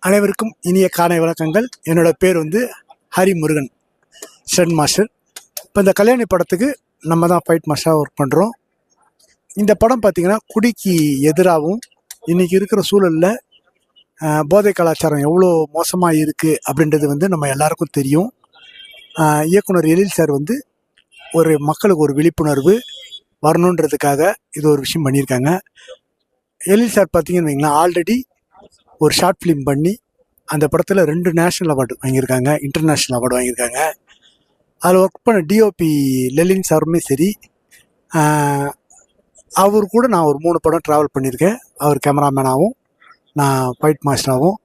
அனைவருக்கும் இனிய காலை வணக்கங்கள். என்னோட பேர் ஹரி முருகன், ஸ்டண்ட் மாஸ்டர். இப்போ இந்த கல்யாணி படத்துக்கு நம்ம தான் ஃபைட் மாஸ்டராக ஒர்க் பண்ணுறோம். இந்த படம் பார்த்திங்கன்னா குடிக்கு எதிராகவும் இன்றைக்கி இருக்கிற சூழலில் போதை கலாச்சாரம் எவ்வளோ மோசமாக இருக்குது அப்படின்றது நம்ம எல்லாருக்கும் தெரியும். இயக்குனர் எழில் சார் ஒரு மக்களுக்கு ஒரு விழிப்புணர்வு வரணுன்றதுக்காக இது ஒரு விஷயம் பண்ணியிருக்காங்க. எழில் சார் பார்த்தீங்கன்னு வைங்களேன், ஆல்ரெடி ஒரு ஷார்ட் ஃபிலிம் பண்ணி அந்த படத்தில் 2 நேஷ்னல் அவார்டு வாங்கியிருக்காங்க, இன்டர்நேஷ்னல் அவார்டு வாங்கியிருக்காங்க. அதில் ஒர்க் பண்ண டிஓபி லெலின் சாருமே சரி, அவர் கூட நான் ஒரு 3 படம் ட்ராவல் பண்ணியிருக்கேன். அவர் கேமராமேனாகவும் நான் ஃபைட் மாஸ்டராகவும்.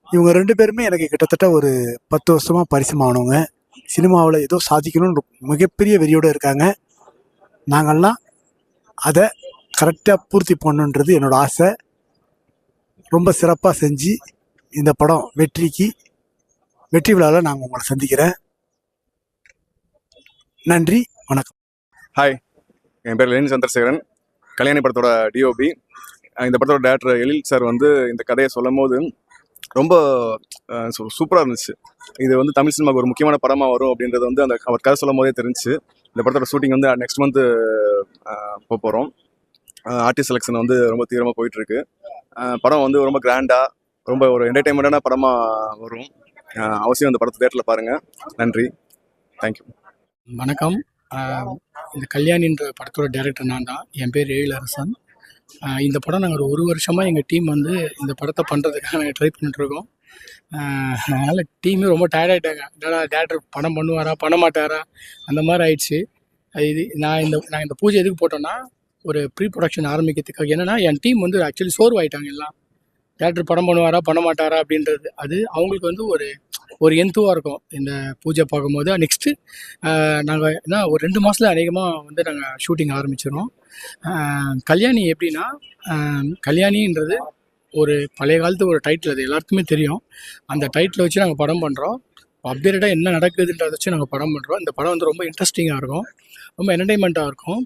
இவங்க 2 பேருமே எனக்கு கிட்டத்தட்ட ஒரு 10 வருஷமாக பரிசமானவங்க. சினிமாவில் ஏதோ சாதிக்கணும்னு மிகப்பெரிய வெறியோடு இருக்காங்க. நாங்கள்லாம் அதை கரெக்டாக பூர்த்தி பண்ணணுன்றது என்னோடய ஆசை. ரொம்ப சிறப்பாக செஞ்சு இந்த படம் வெற்றி விழாவில் நான் உங்களை சந்திக்கிறேன். நன்றி, வணக்கம். ஹாய், என் பேர் லெனின் சந்திரசேகரன், கல்யாணி படத்தோட டிஓபி. இந்த படத்தோட டேரக்டர் எழில் சார் இந்த கதையை சொல்லும் போது ரொம்ப சூப்பராக இருந்துச்சு. இது தமிழ் சினிமாவுக்கு ஒரு முக்கியமான படமாக வரும் அப்படின்றது அந்த அவர் கதை சொல்லும் போதே தெரிஞ்சு. இந்த படத்தோட ஷூட்டிங் நெக்ஸ்ட் மந்த்து போகிறோம். ஆர்டிஸ்ட் செலெக்ஷன் ரொம்ப தீவிரமாக போயிட்டுருக்கு. படம் ரொம்ப கிராண்டாக, ரொம்ப ஒரு என்டர்டெயின்மெண்ட்டான படமாக வரும். அவசியம் இந்த படத்தை தேட்டரில் பாருங்கள். நன்றி, தேங்க்யூ. வணக்கம். இந்த கல்யாணின்ற படத்தோட டைரக்டர் நான் தான். என் பேர் எழிலரசன். இந்த படம் நாங்கள் ஒரு வருஷமாக எங்கள் டீம் இந்த படத்தை பண்ணுறதுக்காக நாங்கள் ட்ரை பண்ணிட்டுருக்கோம். அதனால் டீமே ரொம்ப டயர்டாகிட்டாங்க. டேரக்டர் படம் பண்ணுவாரா பண்ண மாட்டாரா அந்த மாதிரி ஆயிடுச்சு. நான் இந்த பூஜை எதுக்கு போட்டோன்னா, ஒரு ப்ரீ ப்ரொடக்ஷன் ஆரம்பிக்கிறதுக்காக. என்னென்னா, என் டீம் ஆக்சுவலி சோர்வாயிட்டாங்க எல்லாம். டேரக்டர் படம் பண்ணுவாரா பண்ண மாட்டாரா அப்படின்றது அது அவங்களுக்கு ஒரு எந்துவாக இருக்கும். இந்த பூஜை பார்க்கும்போது நெக்ஸ்ட்டு நாங்கள் ஒரு 2 மாதத்தில் அநேகமாக நாங்கள் ஷூட்டிங் ஆரம்பிச்சிடும். கல்யாணி எப்படின்னா, கல்யாணின்றது ஒரு பழைய காலத்து ஒரு டைட்டில், அது எல்லாருக்குமே தெரியும். அந்த டைட்டில் வச்சு நாங்கள் படம் பண்ணுறோம். அப்டேட்டடாக என்ன நடக்குதுன்றதை வச்சு நாங்கள் படம் பண்ணுறோம். இந்த படம் ரொம்ப இன்ட்ரெஸ்டிங்காக இருக்கும், ரொம்ப என்டர்டெயின்மெண்ட்டாக இருக்கும்.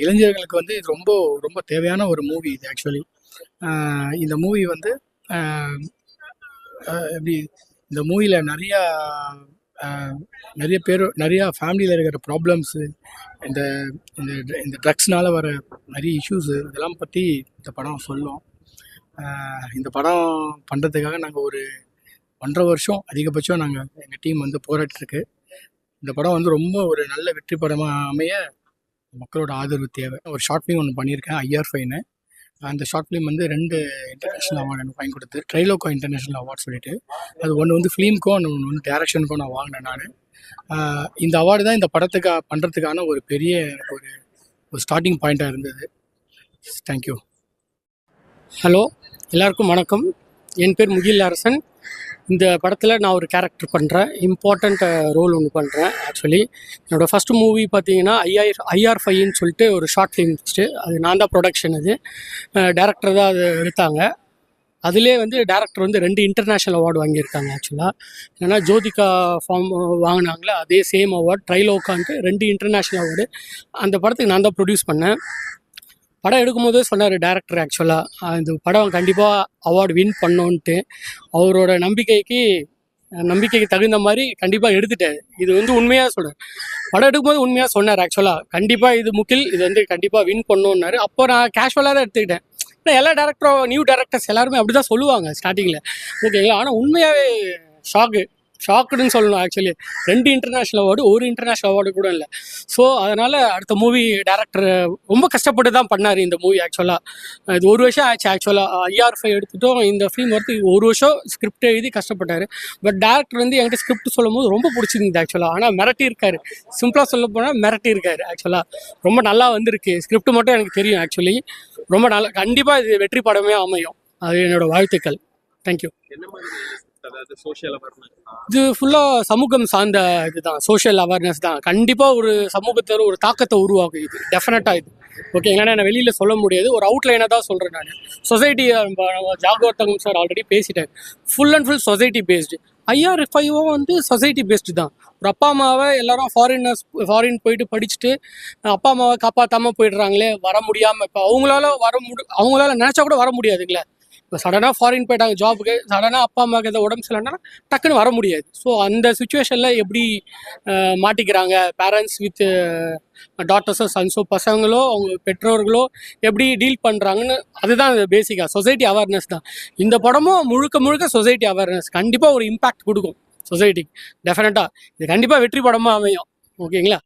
இளைஞர்களுக்கு இது ரொம்ப ரொம்ப தேவையான ஒரு மூவி இது ஆக்சுவலி. இந்த மூவி எப்படி, இந்த மூவியில் நிறையா ஃபேமிலியில் இருக்கிற ப்ராப்ளம்ஸு, இந்த இந்த ட்ரக்ஸ்னால் வர நிறைய இஷ்யூஸு, இதெல்லாம் பற்றி இந்த படம் சொல்லும். இந்த படம் பண்ணுறதுக்காக நாங்கள் ஒரு 1.5 வருஷம் அதிகபட்சம் எங்கள் டீம் போராட்டிருக்கு. இந்த படம் ரொம்ப ஒரு நல்ல வெற்றி படமாக அமைய மக்களோட ஆதரவு தேவை. ஒரு ஷார்ட் ஃபிலிம் ஒன்று பண்ணியிருக்கேன், IR5ன்னு. அந்த ஷார்ட் ஃபிலிம் 2 இன்டர்நேஷ்னல் அவார்டு எனக்கு வாங்கி கொடுத்து, ட்ரைலோகோ இன்டர்நேஷ்னல் அவார்ட் சொல்லிட்டு. அது ஒன்று ஃபிலிம்க்கும், ஒன்று டேரக்ஷனுக்கும் நான் வாங்கினேன் நான். இந்த அவார்டு தான் இந்த படத்துக்கு பண்ணுறதுக்கான ஒரு பெரிய ஒரு ஸ்டார்டிங் பாயிண்ட்டாக இருந்தது. தேங்க்யூ. ஹலோ, எல்லாருக்கும் வணக்கம். என் பேர் முகில் அரசன். இந்த படத்தில் நான் ஒரு கேரக்டர் பண்ணுறேன், இம்பார்ட்டண்ட் ரோல் ஒன்று பண்ணுறேன். ஆக்சுவலி என்னோடய ஃபஸ்ட்டு மூவி பார்த்தீங்கன்னா IR5ன்னு சொல்லிட்டு ஒரு ஷார்ட் ஃபிலிம்ஸ்ட்டு. அது நான் தான் ப்ரொடக்ஷன். அது டேரக்டர் தான் அது எடுத்தாங்க. அதிலே டேரக்டர் 2 இன்டர்நேஷ்னல் அவார்டு வாங்கியிருக்காங்க. ஆக்சுவலாக ஏன்னா ஜோதிகா ஃபார்ம் வாங்கினாங்களே, அதே சேம் அவார்டு ட்ரைலோக்கான்ட்டு 2 இன்டர்நேஷ்னல் அவார்டு. அந்த படத்துக்கு நான் தான் ப்ரொடியூஸ் பண்ணேன். படம் எடுக்கும்போதே சொன்னார் டேரக்டர், ஆக்சுவலாக இந்த படம் கண்டிப்பாக அவார்டு வின் பண்ணோன்ட்டு. அவரோட நம்பிக்கைக்கு தகுந்த மாதிரி கண்டிப்பாக எடுத்துட்டார். இது உண்மையாக சொல்கிறார். படம் எடுக்கும்போது உண்மையாக சொன்னார். ஆக்சுவலாக கண்டிப்பாக இது முகில், இது கண்டிப்பாக வின் பண்ணோன்னாரு. அப்போ நான் கேஷுவலாக தான் எடுத்துக்கிட்டேன். ஆனால் எல்லா டேரக்டரும், நியூ டேரக்டர்ஸ் எல்லாருமே அப்படி தான் சொல்லுவாங்க ஸ்டார்டிங்கில், ஓகேங்களா. ஆனால் உண்மையாகவே ஷாக்குன்னு சொல்லணும். ஆக்சுவலி 2 இன்டர்நேஷ்னல் அவார்டு, ஒரு இன்டர்நேஷ்னல் அவார்டு கூட இல்லை. ஸோ அதனால் அடுத்த மூவி டேரக்டர் ரொம்ப கஷ்டப்பட்டு தான் பண்ணார் இந்த மூவி. ஆக்சுவலாக இது 1 வருஷம் ஆச்சு. ஆக்சுவலாக IR5 எடுத்துட்டோம், இந்த ஃபிலிம் 1 வருஷம் ஸ்கிரிப்ட் எழுதி கஷ்டப்பட்டார். பட் டேரக்டர் என்கிட்ட ஸ்கிரிப்ட் சொல்லும் போது ரொம்ப பிடிச்சிருந்தது ஆக்சுவலாக. ஆனால் மிரட்டியிருக்காரு, சிம்பிளாக சொல்ல போனால் மிரட்டியிருக்காரு. ஆக்சுவலாக ரொம்ப நல்லா வந்திருக்கு. ஸ்கிரிப்ட் மட்டும் எனக்கு தெரியும். ஆக்சுவலி ரொம்ப நல்லா, கண்டிப்பாக இது வெற்றி படமே அமையும். அது என்னோடய வாழ்த்துக்கள். தேங்க்யூ. இது ஃபுல்லாக சமூகம் சார்ந்த இதுதான், சோஷியல் அவேர்னஸ் தான். கண்டிப்பாக ஒரு சமூகத்தில் ஒரு தாக்கத்தை உருவாக்கும் இது, டெஃபினட்டாக இது. ஓகே, ஏன்னா நான் வெளியில் சொல்ல முடியாது, ஒரு அவுட்லைனாக தான் சொல்கிறேன் நான். சொசைட்டி ஜாகவர்த்தகம் சார் ஆல்ரெடி பேசிட்டார். Full and full society based. IR5வும் சொசைட்டி பேஸ்டு தான். ஒரு அப்பா அம்மாவை எல்லாரும் ஃபாரின் போயிட்டு படிச்சுட்டு அப்பா அம்மாவை காப்பாற்றாமல் போயிடுறாங்களே, வர முடியாமல். இப்போ அவங்களால நினச்சா கூட வர முடியாதுங்களே. இப்போ சடனாக ஃபாரின் போயிட்டாங்க ஜாபுக்கு, சடனாக அப்பா அம்மாவுக்கு எதாவது உடம்பு சரியில்லைன்னா டக்குன்னு வர முடியாது. ஸோ அந்த சுச்சுவேஷனில் எப்படி மாட்டிக்கிறாங்க பேரண்ட்ஸ் வித் டாட்டர்ஸோ சன்ஸோ, பசங்களோ அவங்க பெற்றோர்களோ எப்படி டீல் பண்ணுறாங்கன்னு, அதுதான் பேசிக்காக சொசைட்டி அவேர்னஸ் தான். இந்த படமும் முழுக்க முழுக்க சொசைட்டி அவேர்னஸ், கண்டிப்பாக ஒரு இம்பாக்ட் கொடுக்கும் சொசைட்டிக்கு. டெஃபினட்டாக இது கண்டிப்பாக வெற்றி படமாக அமையும். ஓகேங்களா?